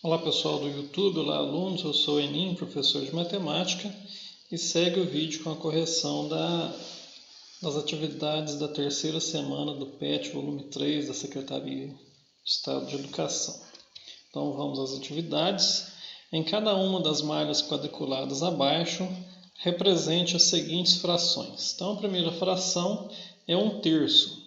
Olá pessoal do YouTube, olá alunos, eu sou o Enim, professor de matemática, e segue o vídeo com a correção das atividades da terceira semana do PET, volume 3 da Secretaria de Estado de Educação. Então vamos às atividades. Em cada uma das malhas quadriculadas abaixo, represente as seguintes frações. Então a primeira fração é 1/3.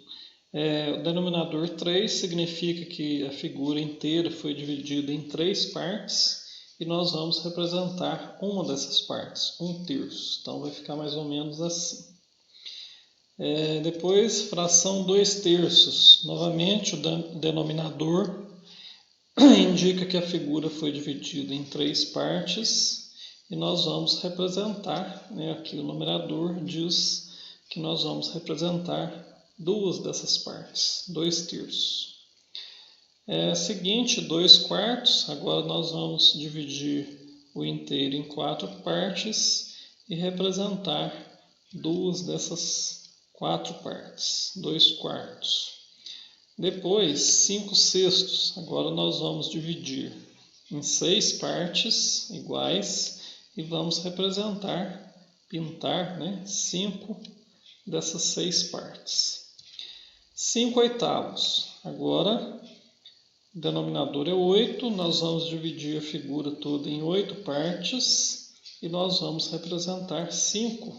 O denominador 3 significa que a figura inteira foi dividida em 3 partes e nós vamos representar uma dessas partes, 1/3. Então vai ficar mais ou menos assim. Depois, fração 2/3. Novamente, o denominador indica que a figura foi dividida em 3 partes e nós vamos representar, aqui o numerador diz que nós vamos representar duas dessas partes, 2/3. Seguinte, 2/4. Agora nós vamos dividir o inteiro em 4 partes e representar duas dessas 4 partes, 2/4. Depois, 5/6. Agora nós vamos dividir em 6 partes iguais e vamos representar, pintar, 5 dessas 6 partes. 5/8. Agora, o denominador é 8, nós vamos dividir a figura toda em 8 partes e nós vamos representar 5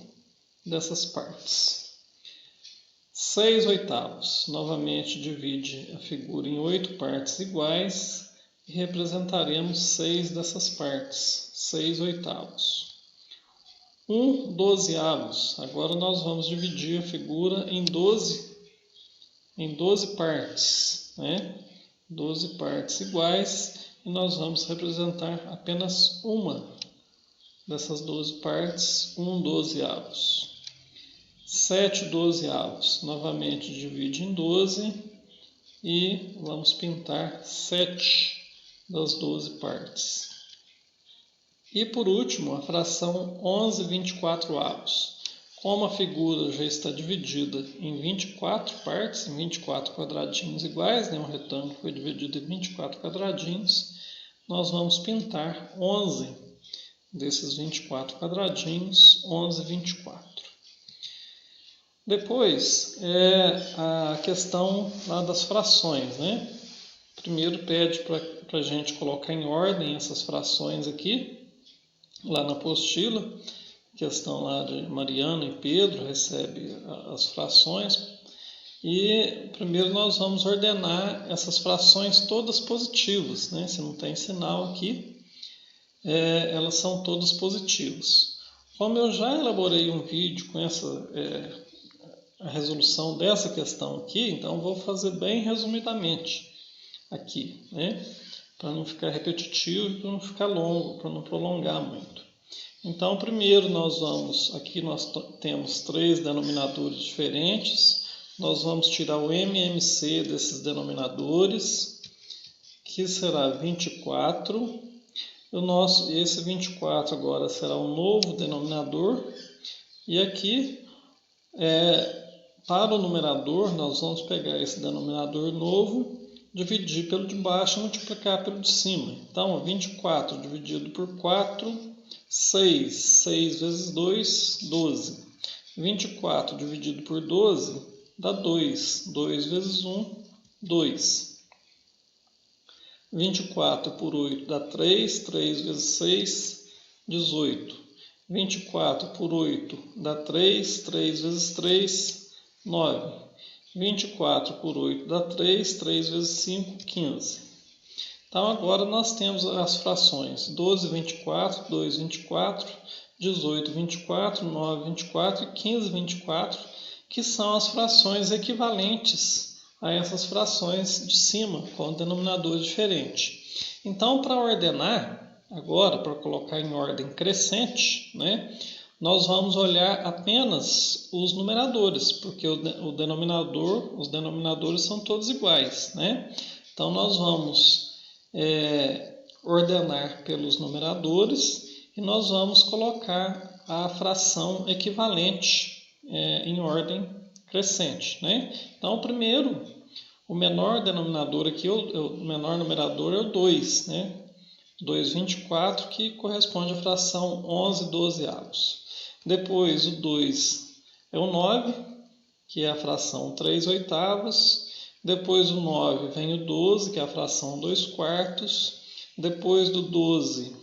dessas partes. 6/8. Novamente divide a figura em 8 partes iguais e representaremos 6 dessas partes, 6/8. 1/12. Agora nós vamos dividir a figura em 12 partes, 12 partes iguais, e nós vamos representar apenas uma dessas 12 partes, 1/12. 7/12. Novamente divide em 12 e vamos pintar 7 das 12 partes. E por último, a fração 11/24. Como a figura já está dividida em 24 partes, em 24 quadradinhos iguais, um retângulo foi dividido em 24 quadradinhos, nós vamos pintar 11 desses 24 quadradinhos, 11/24. Depois, a questão lá das frações, Primeiro pede para a gente colocar em ordem essas frações aqui, lá na apostila. Questão lá de Mariana e Pedro, recebe as frações. E primeiro nós vamos ordenar essas frações todas positivas, Se não tem sinal aqui, elas são todas positivas. Como eu já elaborei um vídeo com a resolução dessa questão aqui, então vou fazer bem resumidamente aqui, para não ficar repetitivo, para não ficar longo, para não prolongar muito. Então, primeiro aqui nós temos 3 denominadores diferentes, nós vamos tirar o MMC desses denominadores, que será 24, esse 24 agora será um novo denominador, e aqui, para o numerador, nós vamos pegar esse denominador novo, dividir pelo de baixo e multiplicar pelo de cima. Então, 24 dividido por 4, 6. 6 vezes 2, 12. 24 dividido por 12 dá 2. 2 vezes 1, 2. 24 por 8 dá 3. 3 vezes 6, 18. 24 por 8 dá 3. 3 vezes 3, 9. 24 por 8 dá 3. 3 vezes 5, 15. Então, agora nós temos as frações 12/24, 2/24, 18/24, 9/24 e 15/24, que são as frações equivalentes a essas frações de cima, com denominadores diferentes. Então, para ordenar, agora, para colocar em ordem crescente, nós vamos olhar apenas os numeradores, porque os denominadores são todos iguais, Então, nós vamos ordenar pelos numeradores e nós vamos colocar a fração equivalente em ordem crescente, Então, primeiro, o menor denominador aqui, o menor numerador é o 2, 2/24, que corresponde à fração 11/12. Depois o 2 é o 9, que é a fração 3/8. Depois do 9 vem o 12, que é a fração 2/4. Depois do 12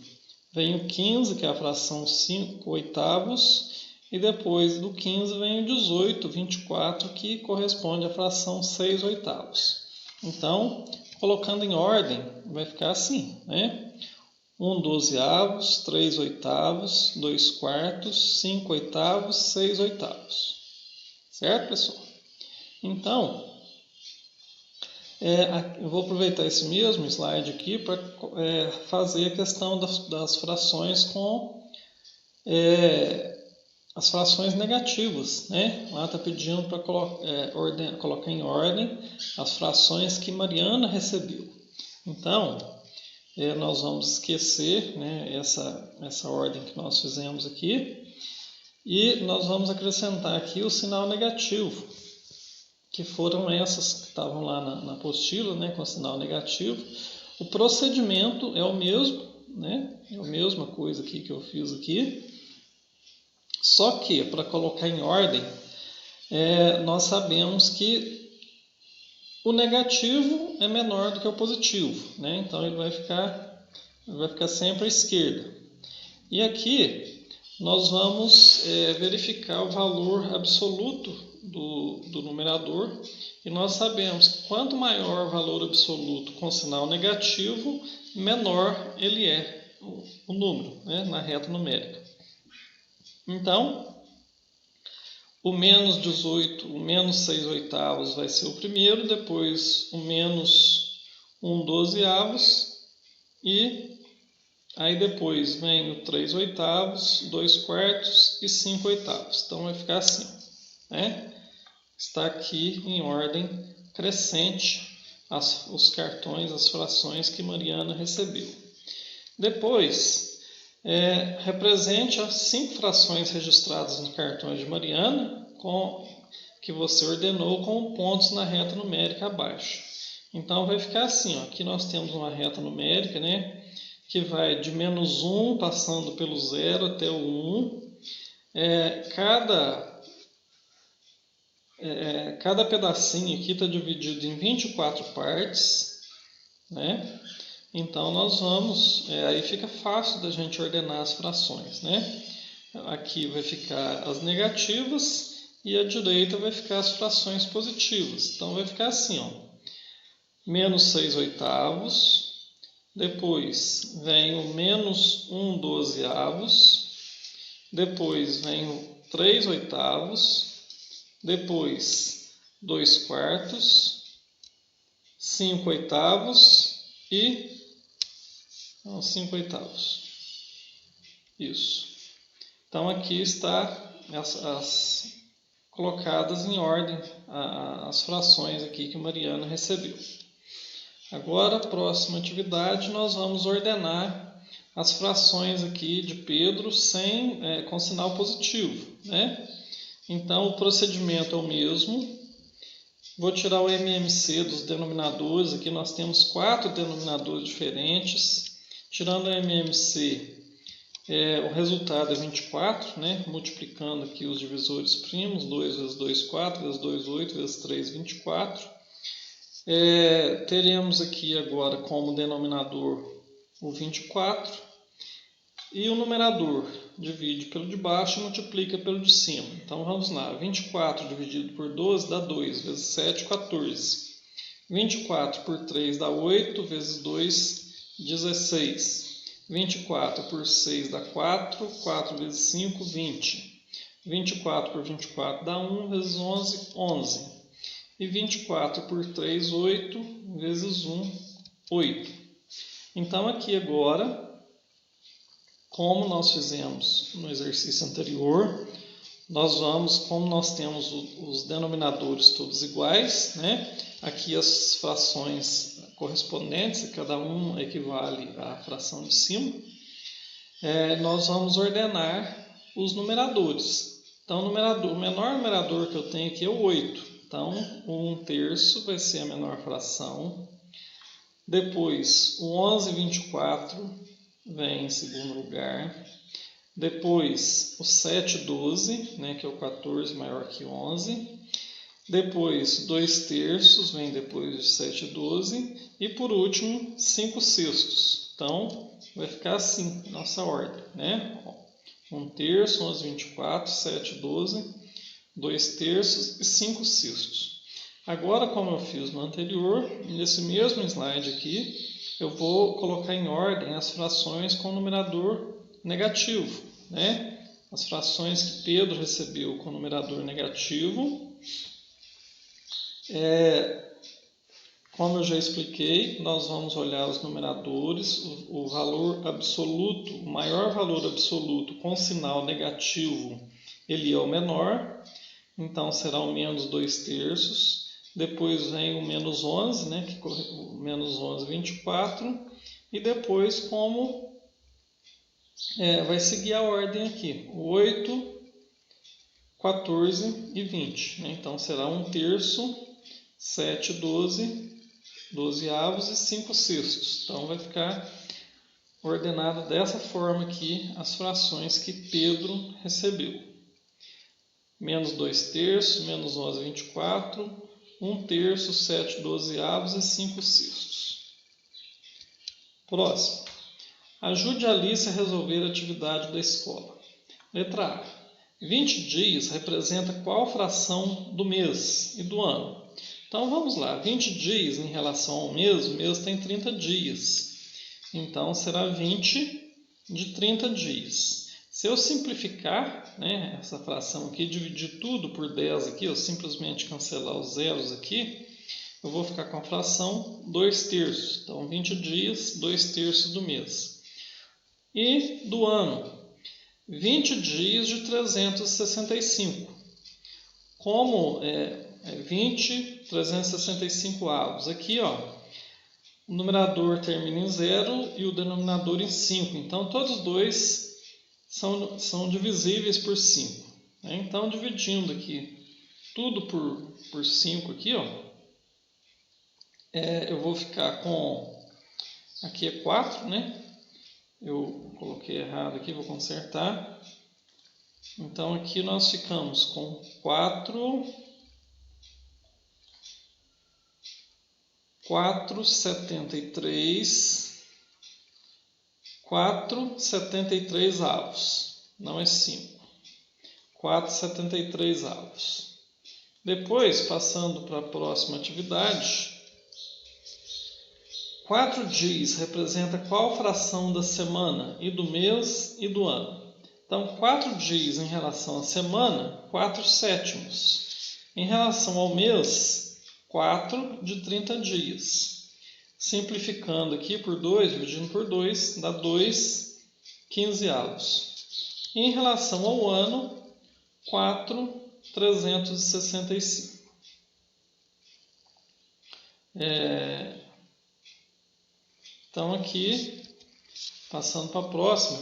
vem o 15, que é a fração 5/8. E depois do 15 vem o 18/24, que corresponde à fração 6/8. Então, colocando em ordem, vai ficar assim, né? 1/12, 3/8, 2/4, 5/8, 6/8. Certo, pessoal? Então, eu vou aproveitar esse mesmo slide aqui para fazer a questão das frações com as frações negativas, né? Lá está pedindo para colocar em ordem as frações que Mariana recebeu. Então, nós vamos esquecer, né, essa ordem que nós fizemos aqui e nós vamos acrescentar aqui o sinal negativo, que foram essas que estavam lá na apostila, né, com sinal negativo. O procedimento é o mesmo, né? É a mesma coisa aqui que eu fiz aqui. Só que, para colocar em ordem, nós sabemos que o negativo é menor do que o positivo, né? Então ele vai ficar sempre à esquerda. E aqui nós vamos verificar o valor absoluto do numerador. E nós sabemos que quanto maior o valor absoluto com sinal negativo, menor ele é, o número, né, na reta numérica. Então, o menos 18, o menos 6/8 vai ser o primeiro, depois o menos 1/12 e aí depois vem o 3/8, 2/4 e 5/8. Então vai ficar assim, né? Está aqui em ordem crescente os cartões, as frações que Mariana recebeu. Depois, represente as 5 frações registradas nos cartões de Mariana que você ordenou com pontos na reta numérica abaixo. Então vai ficar assim, ó. Aqui nós temos uma reta numérica, né, que vai de -1 passando pelo 0 até o 1. Cada pedacinho aqui está dividido em 24 partes, né? Então nós vamos, aí fica fácil da gente ordenar as frações, né? Aqui vai ficar as negativas e à direita vai ficar as frações positivas. Então vai ficar assim, ó, menos 6/8, depois vem o menos 1/12, depois vem o 3/8, depois 2/4, 5/8 e 5/8. Isso. Então aqui está as colocadas em ordem as frações aqui que Mariana recebeu. Agora, a próxima atividade, nós vamos ordenar as frações aqui de Pedro com sinal positivo, né? Então o procedimento é o mesmo. Vou tirar o MMC dos denominadores. Aqui nós temos 4 denominadores diferentes. Tirando o MMC, o resultado é 24, né? Multiplicando aqui os divisores primos, 2 vezes 2, 4, vezes 2, 8, vezes 3, 24. Teremos aqui agora como denominador o 24. E o numerador divide pelo de baixo e multiplica pelo de cima. Então vamos lá, 24 dividido por 12 dá 2, vezes 7, 14. 24 por 3 dá 8, vezes 2, 16. 24 por 6 dá 4, 4 vezes 5, 20. 24 por 24 dá 1, vezes 11, 11. E 24 por 3, 8, vezes 1, 8. Então aqui agora, como nós fizemos no exercício anterior, nós vamos, como nós temos os denominadores todos iguais, né? Aqui as frações correspondentes, cada um equivale à fração de cima, nós vamos ordenar os numeradores. Então o menor numerador que eu tenho aqui é o 8. Então o 1/3 vai ser a menor fração. Depois, o 11,24 vem em segundo lugar. Depois, o 7,12, né, que é o 14 maior que 11. Depois, 2/3 vem depois de 7/12. E por último, 5/6. Então, vai ficar assim, nossa ordem, né? 1/3, 11,24, 7/12, 2/3 e 5/6. Agora, como eu fiz no anterior, nesse mesmo slide aqui, eu vou colocar em ordem as frações com numerador negativo, né? As frações que Pedro recebeu com numerador negativo. Como eu já expliquei, nós vamos olhar os numeradores, o valor absoluto, o maior valor absoluto com sinal negativo, ele é o menor, então será o menos 2/3. Depois vem o menos 11, né, que o menos 11,24, e depois como vai seguir a ordem aqui, 8, 14 e 20. Né? Então será 1/3, 7/12, 12avos e 5/6. Então vai ficar ordenado dessa forma aqui as frações que Pedro recebeu. Menos 2/3, menos 11,24, 1/3, 7/12avos e 5/6. Próximo. Ajude a Alice a resolver a atividade da escola. Letra A. 20 dias representa qual fração do mês e do ano? Então vamos lá. 20 dias em relação ao mês, o mês tem 30 dias. Então será 20 de 30 dias. Se eu simplificar, né, essa fração aqui, dividir tudo por 10 aqui, eu simplesmente cancelar os zeros aqui, eu vou ficar com a fração 2/3. Então 20 dias, 2/3 do mês. E do ano, 20 dias de 365. Como 20, 365 avos. Aqui, ó, o numerador termina em 0 e o denominador em 5. Então, todos os dois são divisíveis por 5. Né? Então, dividindo aqui tudo por 5 aqui, ó, eu vou ficar com... Aqui é 4, né? Eu coloquei errado aqui, vou consertar. Então, aqui nós ficamos com 4,73 avos. Não é 5. 4,73 avos. Depois, passando para a próxima atividade, 4 dias representa qual fração da semana e do mês e do ano? Então, 4 dias em relação à semana, 4/7. Em relação ao mês, 4 de 30 dias. Simplificando aqui por 2, dividindo por 2, dá 2 15avos. Em relação ao ano, 4,365. Então aqui, passando para a próxima,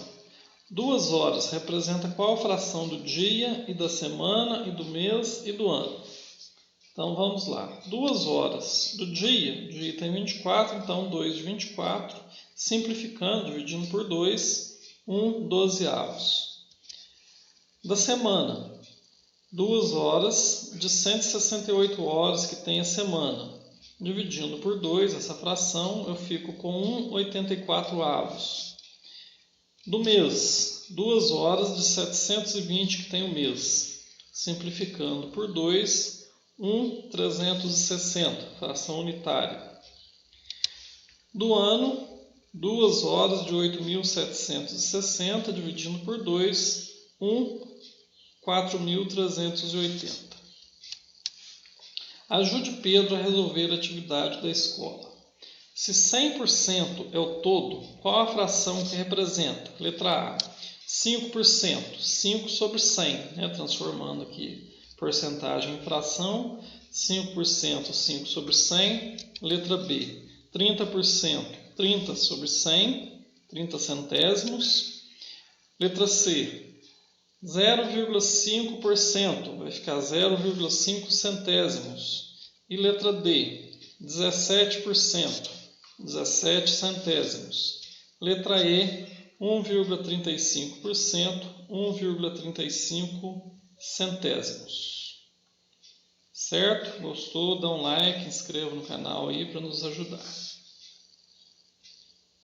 2 horas representa qual fração do dia e da semana e do mês e do ano? Então vamos lá, 2 horas do dia, o dia tem 24, então 2 de 24, simplificando, dividindo por 2, 1/12avos. Da semana, 2 horas de 168 horas que tem a semana. Dividindo por 2, essa fração, eu fico com 1,84avos. Do mês, 2 horas de 720 que tem o mês. Simplificando por 2, 1,360, fração unitária. Do ano, 2 horas de 8.760, dividindo por 2, 4.380. Ajude Pedro a resolver a atividade da escola. Se 100% é o todo, qual a fração que representa? Letra A, 5%, 5 sobre 100, né? Transformando aqui porcentagem em fração, 5%, 5 sobre 100. Letra B, 30%, 30 sobre 100, 30 centésimos. Letra C, 0,5%, vai ficar 0,5 centésimos. E letra D, 17%. 17 centésimos. Letra E, 1,35%, 1,35 centésimos. Certo? Gostou? Dá um like, inscreva no canal aí para nos ajudar.